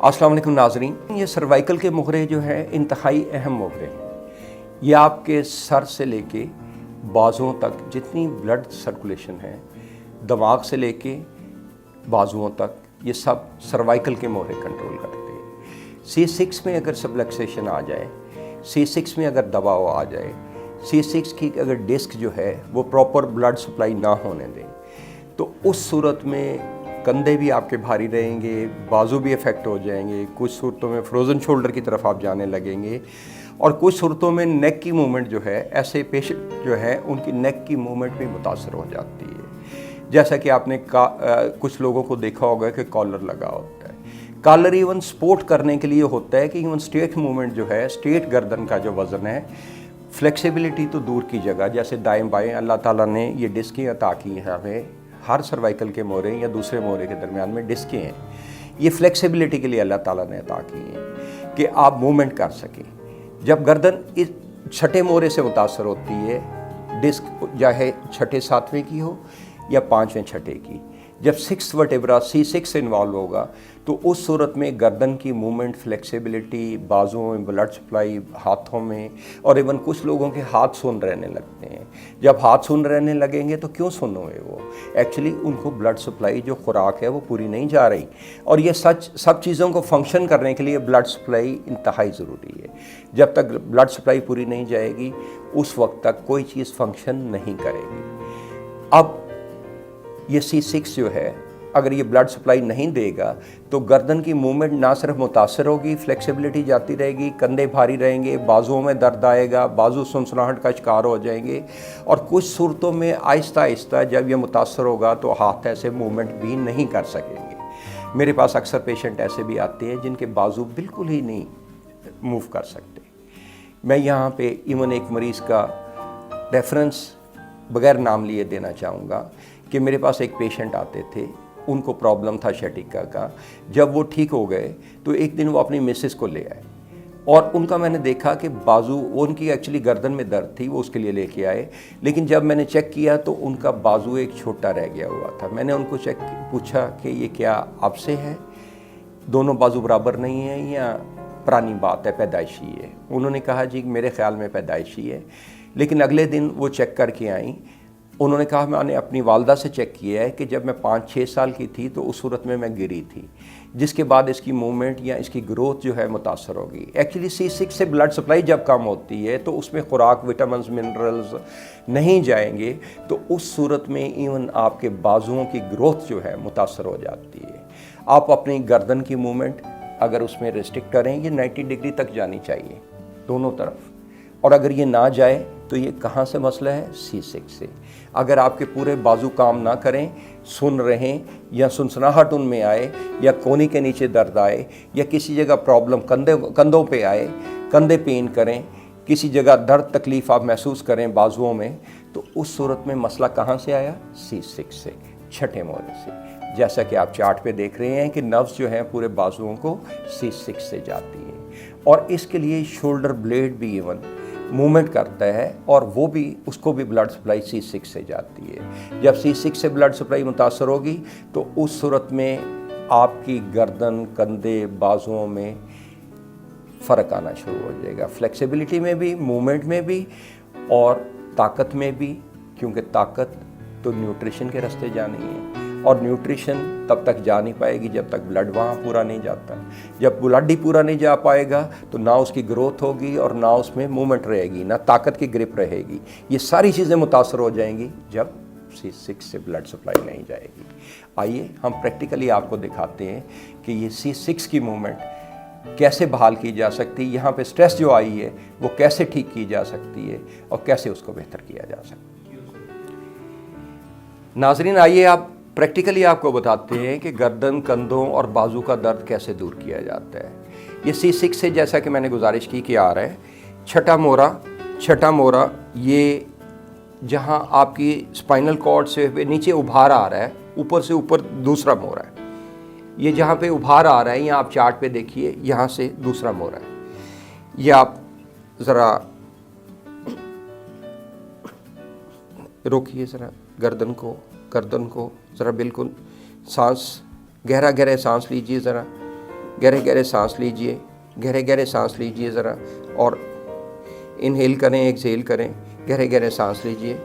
अस्सलाम वालेकुम नाज़रीन, ये सर्वाइकल के मुखरे जो है इंतहाई अहम मुखरे हैं। ये आपके सर से लेके बाजुओं तक जितनी ब्लड सर्कुलेशन है, दिमाग से लेके बाजुओं तक, ये सब सर्वाइकल के मोहरे कंट्रोल करते हैं। C6 में अगर सबलक्सेशन आ जाए, C6 में अगर दबाव आ जाए, C6 की अगर डिस्क जो है वो प्रॉपर ब्लड सप्लाई ना होने दें, तो उस सूरत में कंधे भी आपके भारी रहेंगे, बाजू भी इफ़ेक्ट हो जाएंगे। कुछ सूरतों में फ्रोज़न शोल्डर की तरफ आप जाने लगेंगे और कुछ सूरतों में नेक की मूवमेंट जो है, ऐसे पेशेंट जो है उनकी नेक की मूवमेंट भी मुतासर हो जाती है। जैसा कि आपने कुछ लोगों को देखा होगा कि कॉलर लगा होता है। कॉलर इवन सपोर्ट करने के लिए होता है कि इवन स्ट्रेट मूवमेंट जो है, स्ट्रेट गर्दन का जो वज़न है, फ्लेक्सिबिलिटी तो दूर की जगह, जैसे दाएं बाएं अल्लाह ताला ने ये डिस्कें अता की हैं हमें। हर सर्वाइकल के मोहरे या दूसरे मोहरे के दरमियान में डिस्कें हैं। ये फ्लेक्सिबिलिटी के लिए अल्लाह ताला ने अता की हैं कि आप मूवमेंट कर सकें। जब गर्दन इस छठे मोहरे से मुतासर होती है, डिस्क चाहे छठे सातवें की हो या पाँचवें छठे की, जब 6th वर्टेब्रा C6 से इन्वॉल्व होगा तो उस सूरत में गर्दन की मूवमेंट, फ्लेक्सिबिलिटी, बाजुओं में ब्लड सप्लाई, हाथों में, और इवन कुछ लोगों के हाथ सुन्न रहने लगते हैं। जब हाथ सुन्न रहने लगेंगे तो क्यों सुन्न हुए वो? एक्चुअली उनको ब्लड सप्लाई जो खुराक है वो पूरी नहीं जा रही, और ये सब चीज़ों को फंक्शन करने के लिए ब्लड सप्लाई इंतहाई ज़रूरी है। जब तक ब्लड सप्लाई पूरी नहीं जाएगी उस वक्त तक कोई चीज़ फंक्शन नहीं करेगी। अब ये C6 जो है, अगर ये ब्लड सप्लाई नहीं देगा तो गर्दन की मूवमेंट ना सिर्फ मुतासर होगी, फ्लेक्सिबिलिटी जाती रहेगी, कंधे भारी रहेंगे, बाजुओं में दर्द आएगा, बाजू सनसनाहट का शिकार हो जाएंगे, और कुछ सूरतों में आहिस्ता आहिस्ता जब ये मुतासर होगा तो हाथ ऐसे मूवमेंट भी नहीं कर सकेंगे। मेरे पास अक्सर पेशेंट ऐसे भी आते हैं जिनके बाजू बिल्कुल ही नहीं मूव कर सकते। मैं यहाँ पे इवन एक मरीज़ का रेफरेंस बगैर नाम लिए देना चाहूँगा कि मेरे पास एक पेशेंट आते थे, उनको प्रॉब्लम था शटिका का। जब वो ठीक हो गए तो एक दिन वो अपनी मिसेस को ले आए और उनका मैंने देखा कि बाजू, वो उनकी एक्चुअली गर्दन में दर्द थी, वो उसके लिए लेके आए, लेकिन जब मैंने चेक किया तो उनका बाजू एक छोटा रह गया हुआ था। मैंने उनको पूछा कि ये क्या आपसे है, दोनों बाजू बराबर नहीं है या पुरानी बात है, पैदाइशी है? उन्होंने कहा जी मेरे ख्याल में पैदाइशी है। लेकिन अगले दिन वो चेक करके आई, उन्होंने कहा मैंने अपनी वालदा से चेक किया है कि जब मैं 5-6 साल की थी तो उस सूरत में मैं गिरी थी, जिसके बाद इसकी मूवमेंट या इसकी ग्रोथ जो है मुतासर होगी। एक्चुअली C6 से ब्लड सप्लाई जब कम होती है तो उसमें खुराक, विटामिन्स, मिनरल्स नहीं जाएंगे, तो उस सूरत में इवन आपके बाजुओं की ग्रोथ जो है मुतासर हो जाती है। आप अपनी गर्दन की मूवमेंट अगर उसमें रिस्ट्रिक्ट करें, ये 90 डिग्री तक जानी चाहिए दोनों तरफ, और अगर ये ना जाए तो ये कहाँ से मसला है? C6 से। अगर आपके पूरे बाजू काम ना करें, सुन रहें या सुनसनाहट उनमें आए या कोहनी के नीचे दर्द आए या किसी जगह प्रॉब्लम कंधों पे आए, कंधे पेन करें, किसी जगह दर्द तकलीफ़ आप महसूस करें बाजुओं में, तो उस सूरत में मसला कहाँ से आया? C6 से, छठे मोहरे से। जैसा कि आप चार्ट पे देख रहे हैं कि नर्व्स जो हैं पूरे बाजुओं को C6 से जाती है, और इसके लिए शोल्डर ब्लेड भी इवन मूवमेंट करता है और वो भी, उसको भी ब्लड सप्लाई C6 से जाती है। जब C6 से ब्लड सप्लाई मुतासर होगी तो उस सूरत में आपकी गर्दन, कंधे, बाजुओं में फ़र्क आना शुरू हो जाएगा, फ्लेक्सिबिलिटी में भी, मूवमेंट में भी और ताकत में भी, क्योंकि ताकत तो न्यूट्रिशन के रास्ते जानी है, और न्यूट्रिशन तब तक जा नहीं पाएगी जब तक ब्लड वहाँ पूरा नहीं जाता। जब ब्लड ही पूरा नहीं जा पाएगा तो ना उसकी ग्रोथ होगी और ना उसमें मूवमेंट रहेगी, ना ताकत की ग्रिप रहेगी। ये सारी चीज़ें मुतासर हो जाएंगी जब C6 से ब्लड सप्लाई नहीं जाएगी। आइए हम प्रैक्टिकली आपको दिखाते हैं कि ये C6 की मूवमेंट कैसे बहाल की जा सकती है, यहाँ पे स्ट्रेस जो आई है वो कैसे ठीक की जा सकती है और कैसे उसको बेहतर किया जा सकता है। नाजरीन, आइए आप प्रैक्टिकली आपको बताते हैं कि गर्दन, कंधों और बाजू का दर्द कैसे दूर किया जाता है। ये C6 से, जैसा कि मैंने गुजारिश की कि आ रहा है छठा मोहरा, ये जहां आपकी स्पाइनल कॉर्ड से नीचे उभार आ रहा है, ऊपर से ऊपर दूसरा मोहरा है। ये जहां पे उभार आ रहा है, यहाँ आप चार्ट पे देखिए, यहाँ से दूसरा मोहरा है। ये आप ज़रा रोकिए, ज़रा गर्दन को ज़रा बिल्कुल सांस, गहरा सांस लीजिए, ज़रा गहरे गहरे सांस लीजिए, गहरे गहरे सांस लीजिए ज़रा, और इनहेल करें, एक्सहेल करें, गहरे गहरे सांस लीजिए।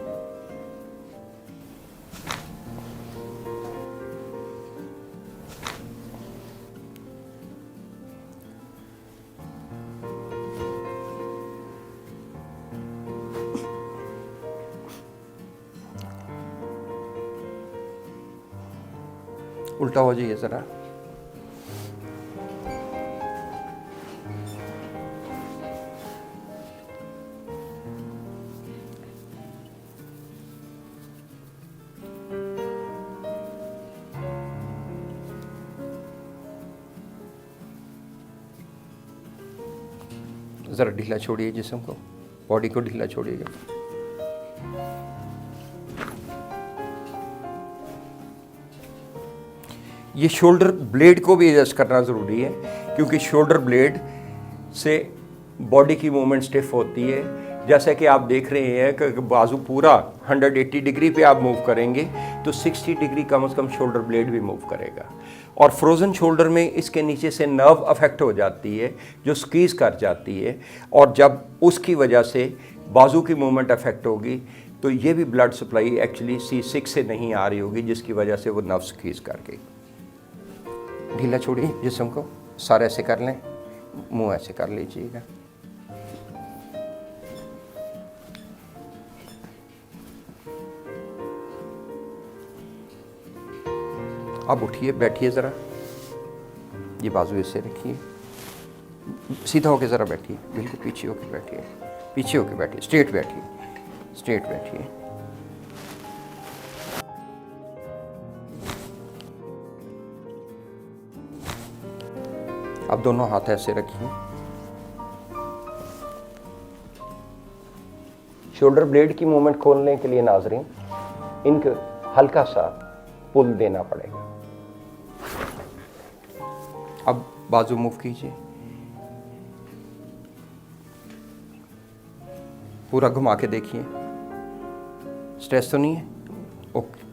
उल्टा हो जाइए ज़रा। ज़रा ढीला छोड़िए जिस्म को, बॉडी को ढीला छोड़िएगा। ये शोल्डर ब्लेड को भी एडजस्ट करना ज़रूरी है, क्योंकि शोल्डर ब्लेड से बॉडी की मूवमेंट स्टिफ होती है। जैसा कि आप देख रहे हैं कि बाजू पूरा 180 डिग्री पे आप मूव करेंगे तो 60 डिग्री कम से कम शोल्डर ब्लेड भी मूव करेगा। और फ्रोज़न शोल्डर में इसके नीचे से नर्व अफेक्ट हो जाती है जो स्क्वीज़ कर जाती है, और जब उसकी वजह से बाजू की मूवमेंट अफेक्ट होगी तो ये भी ब्लड सप्लाई एक्चुअली C6 से नहीं आ रही होगी, जिसकी वजह से वो नर्व स्क्वीज़ कर गई। ढीला छोड़िए जिस्म को, सर ऐसे कर लें, मुंह ऐसे कर लीजिएगा। अब उठिए, बैठिए ज़रा, ये बाजू ऐसे रखिए, सीधा होके ज़रा बैठिए, बिल्कुल पीछे होके बैठिए, पीछे होके बैठिए, स्ट्रेट बैठिए, स्ट्रेट बैठिए। अब दोनों हाथ ऐसे रखिए। शोल्डर ब्लेड की मूवमेंट खोलने के लिए नाज़रीन इनको हल्का सा पुल देना पड़ेगा। अब बाजू मूव कीजिए, पूरा घुमा के देखिए, स्ट्रेस तो नहीं है? ओके।